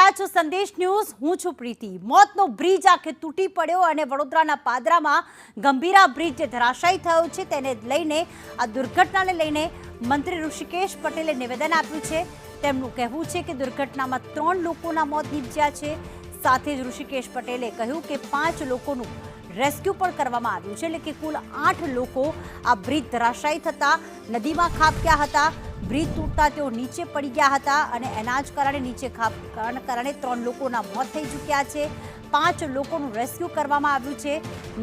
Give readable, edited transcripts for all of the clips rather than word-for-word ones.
રહ્યા છો સંદેશ ન્યૂઝ। હું છું પ્રીતિ। મોતનો બ્રિજ આખે તૂટી પડ્યો અને વડોદરાના પાદરામાં ગંભીરા બ્રિજ જે ધરાશાયી થયો છે તેને લઈને આ દુર્ઘટનાને લઈને મંત્રી ઋષિકેશ પટેલે નિવેદન આપ્યું છે। તેમનું કહેવું છે કે દુર્ઘટનામાં 3 લોકોના મોત નીપજ્યા છે। સાથે જ ઋષિકેશ પટેલે કહ્યું કે 5 લોકોનું રેસ્ક્યુ પણ કરવામાં આવ્યું છે, એટલે કે કુલ 8 લોકો આ બ્રિજ ધરાશાયી થતા નદીમાં ખાબક્યા હતા। બ્રિજ તૂટતા તેઓ નીચે પડી ગયા હતા અને એના જ કારણે નીચે ખાબકવાના કારણે 3 લોકોના મોત થઈ ચૂક્યા છે। 5 લોકોનું રેસ્ક્યુ કરવામાં આવ્યું છે।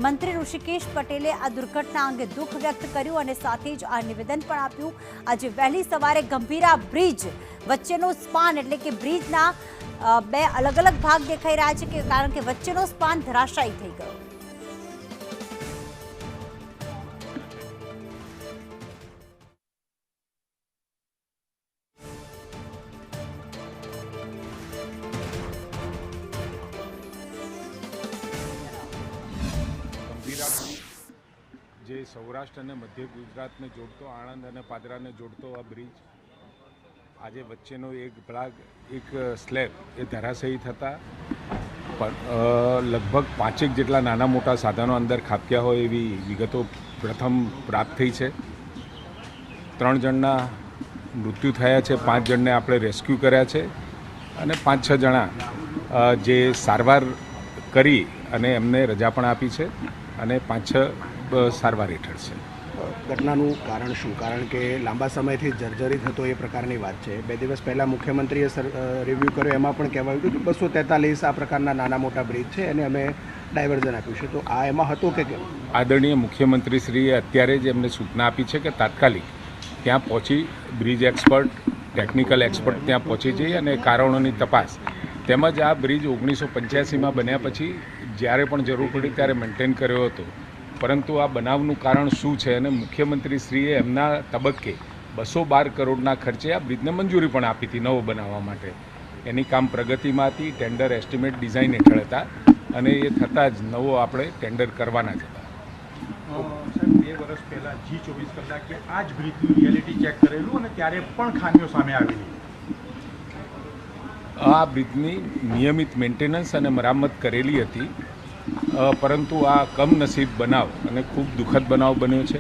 મંત્રી ઋષિકેશ પટેલે આ દુર્ઘટના અંગે દુઃખ વ્યક્ત કર્યું અને સાથે જ આ નિવેદન પણ આપ્યું। આજે વહેલી સવારે ગંભીરા બ્રિજ વચ્ચેનો સ્પાન એટલે કે બ્રિજના 2 અલગ અલગ ભાગ દેખાઈ રહ્યા છે કે કારણ કે વચ્ચેનો સ્પાન ધરાશાયી થઈ ગયો। જે સૌરાષ્ટ્ર અને મધ્ય ગુજરાતને જોડતો આણંદ અને પાદરાને જોડતો આ બ્રિજ આજે વચ્ચેનો એક ભાગ એક સ્લેબ એ ધરાશાયી થતા લગભગ 5 જેટલા નાના મોટા સાધનો અંદર ખાબક્યા હોય એવી વિગતો પ્રથમ પ્રાપ્ત થઈ છે। 3 જણના મૃત્યુ થયા છે, 5 જણને આપણે રેસ્ક્યુ કર્યા છે અને 5-6 જણા જે સારવાર કરી અને એમને રજા પણ આપી છે અને 5-6 સારવાર હેઠળ છે। ઘટનાનું કારણ શું? કારણ કે લાંબા સમયથી જર્જરિત હતો એ પ્રકારની વાત છે। 2 દિવસ પહેલાં મુખ્યમંત્રીએ રિવ્યૂ કર્યો, એમાં પણ કહેવાયું હતું કે 243 આ પ્રકારના નાના મોટા બ્રિજ છે અને અમે ડાયવર્ઝન આપ્યું છે, તો આ એમાં હતું કે કેમ? આદરણીય મુખ્યમંત્રીશ્રીએ અત્યારે જ એમને સૂચના આપી છે કે તાત્કાલિક ત્યાં પહોંચી બ્રિજ એક્સપર્ટ, ટેકનિકલ એક્સપર્ટ ત્યાં પહોંચી જઈ અને કારણોની તપાસ તેમજ આ બ્રિજ 1985માં બન્યા પછી જ્યારે પણ જરૂર પડી ત્યારે મેન્ટેન કર્યો હતો, પરંતુ આ બનાવનું કારણ શું છે અને મુખ્યમંત્રીશ્રીએ એમના તબક્કે 212 કરોડના ખર્ચે આ બ્રિજને મંજૂરી પણ આપી હતી નવો બનાવવા માટે। એની કામ પ્રગતિમાં હતી, ટેન્ડર એસ્ટિમેટ ડિઝાઇન હેઠળ હતા અને એ થતાં જ નવો આપણે ટેન્ડર કરવાના જ હતા। સાહેબ 2 વર્ષ પહેલાં G24 કલાકે આ જ બ્રિજનું રિયાલિટી ચેક કરેલું અને ત્યારે પણ ખામીઓ સામે આવેલી। આ બ્રિજની નિયમિત મેન્ટેનન્સ અને મરામત કરેલી હતી, પરંતુ આ કમનસીબ બનાવ અને ખૂબ દુઃખદ બનાવ બન્યો છે।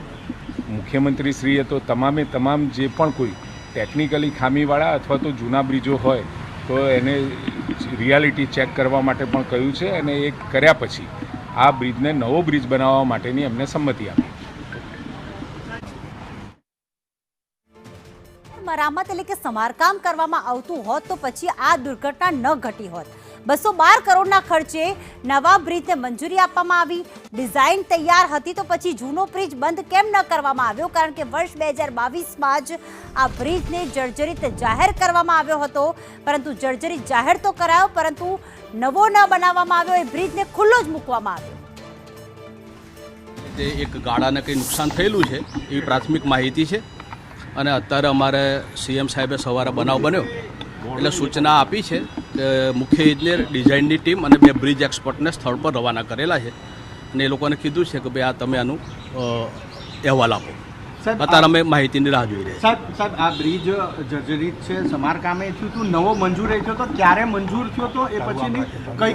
મુખ્યમંત્રીશ્રીએ તો તમામ જે પણ કોઈ ટેકનિકલી ખામીવાળા અથવા તો જૂના બ્રિજો હોય તો એને રિયાલિટી ચેક કરવા માટે પણ કહ્યું છે અને એ કર્યા પછી આ બ્રિજને નવો બ્રિજ બનાવવા માટેની એમને સંમતિ આપી। મરામત એટલે કે સમારકામ કરવામાં આવતું હોત તો પછી આ દુર્ઘટના ન ઘટી હોત। 212 કરોડના ખર્ચે નવા બ્રિજને મંજૂરી આપવામાં આવી, ડિઝાઇન તૈયાર હતી, તો પછી જૂનો બ્રિજ બંધ કેમ ન કરવામાં આવ્યો? કારણ કે વર્ષ 2022માં જ આ બ્રિજને જર્જરિત જાહેર કરવામાં આવ્યો હતો, પરંતુ જર્જરિત જાહેર તો કરાયો પરંતુ નવો ન બનાવવામાં આવ્યો, એ બ્રિજને ખુલ્લો જ મૂકવામાં આવ્યો। તે એક ગાડાને કંઈ નુકસાન થયેલું છે એવી પ્રાથમિક માહિતી છે અને અત્યારે અમારે સીએમ સાહેબે સવારે બનાવ બન્યો એટલે સૂચના આપી છે કે મુખ્ય ઇજનેર, ડિઝાઇનની ટીમ અને 2 બ્રિજ એક્સપર્ટને સ્થળ પર રવાના કરેલા છે અને એ લોકોને કીધું છે કે ભાઈ આ તમે આનું અહેવાલ આપો। અત્યારે અમે માહિતીની રાહ જોઈ રહ્યા છીએ। સાહેબ આ બ્રિજ જર્જરિત છે, સમારકામે થયું હતું, નવો મંજૂર થયો તો ક્યારે મંજૂર થયો તો એ પછીની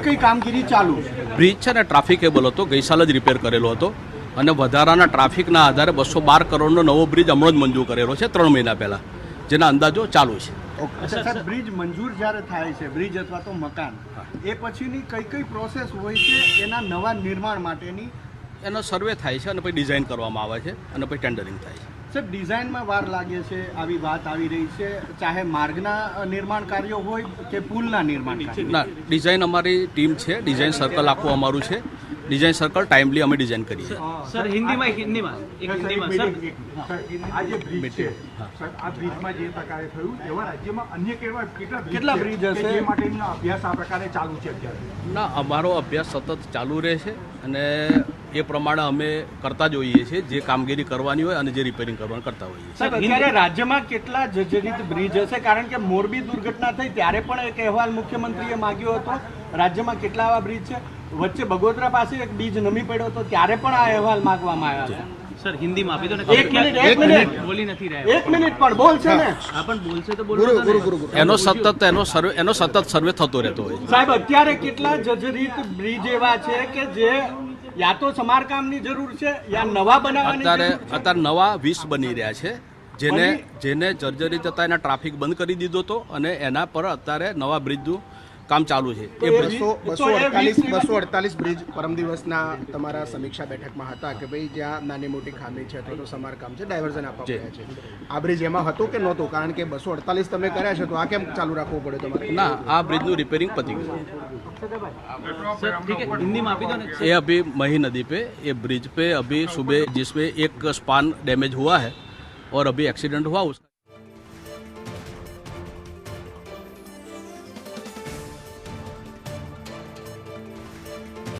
કઈ કામગીરી ચાલુ? બ્રિજ છે ને ટ્રાફિકેબલ હતો, ગઈ સાલ જ રિપેર કરેલો હતો અને વધારાના ટ્રાફિકના આધારે 212 કરોડનો નવો બ્રિજ હમણાં જ મંજૂર કરેલો છે 3 મહિના પહેલાં, જેના અંદાજો ચાલુ છે। સાહેબ બ્રિજ મંજૂર જ્યારે થાય છે, બ્રિજ અથવા તો મકાન, એ પછીની કઈ પ્રોસેસ હોય છે એના નવા નિર્માણ માટેની? એનો સર્વે થાય છે અને પછી ડિઝાઇન કરવામાં આવે છે અને પછી ટેન્ડરિંગ થાય છે। સાહેબ ડિઝાઇનમાં વાર લાગે છે, આવી વાત આવી રહી છે, ચાહે માર્ગના નિર્માણ કાર્યો હોય કે પુલના નિર્માણ કાર્યો? ના, ડિઝાઇન અમારી ટીમ છે, ડિઝાઇન સર્કલ આખું અમારું છે, ડિઝાઇન સર્કલ ટાઈમલી અમે ડિઝાઇન કરીએ છીએ। સર હિન્દીમાં આ જે બ્રિજ છે સર, આ બ્રિજમાં જે પ્રકારે થયું એવા રાજ્યમાં અન્ય કેટલા બ્રિજ હશે જે માટેનો અભ્યાસ આ પ્રકારે ચાલુ છે અત્યારે? ના, અમારો અભ્યાસ સતત ચાલુ રહે છે અને એ પ્રમાણે અમે કરતા જ હોઈએ છીએ, જે કામગીરી કરવાની હોય અને જે રિપેરિંગ કરવાનું કરતા હોઈએ છીએ। સાહેબ અત્યારે રાજ્યમાં કેટલા જર્જરિત બ્રિજ હશે? કારણ કે મોરબી દુર્ઘટના થઈ ત્યારે પણ એક અહેવાલ મુખ્યમંત્રીએ માંગ્યો હતો, રાજ્યમાં કેટલા આવા બ્રિજ છે? વચ્ચે બગોદરા પાસે એક બ્રિજ નમી પડ્યો હતો ત્યારે પણ આ અહેવાલ માંગવામાં આવ્યા છે। સર હિન્દીમાં આપી દો ને. એક મિનિટ બોલી નથી રહ્યા. એક મિનિટ પણ બોલશે ને હા પણ બોલશે તો બોલો. એનો સતત સર્વે થતો રહેતો હોય. સાહેબ અત્યારે કેટલા જર્જરિત બ્રિજ એવા છે કે જે યા તો સમારકામની જરૂર છે યા નવા બનાવવાની અત્યારે નવા 20 બની રહ્યા છે જેને જર્જરિત હતા એના ટ્રાફિક બંધ કરી દીધો હતો અને એના પર અત્યારે નવા બ્રિજનું કામ ચાલુ છે. એ બ્રિજ 248 બ્રિજ પરમ દિવસના તમારા સમીક્ષા બેઠકમાં હતા કે ભાઈ જ્યાં નાની મોટી ખામી છે અથવા તો સમારકામ છે ડાયવર્ઝન આપવા પડ્યા છે. આ બ્રિજ એમાં હતો કે નહોતો? કારણ કે 248 તમે કર્યા છે તો આ કેમ ચાલુ રાખવું પડે તમારે? ના, આ બ્રિજનું રિપેરિંગ પતી ગયું. सर ठीक है हिंदी में आप ही दो ना. ये अभी मही नदी पे ये ब्रिज पे अभी सुबह जिसमें एक स्पान डैमेज हुआ है और अभी एक्सीडेंट हुआ उसका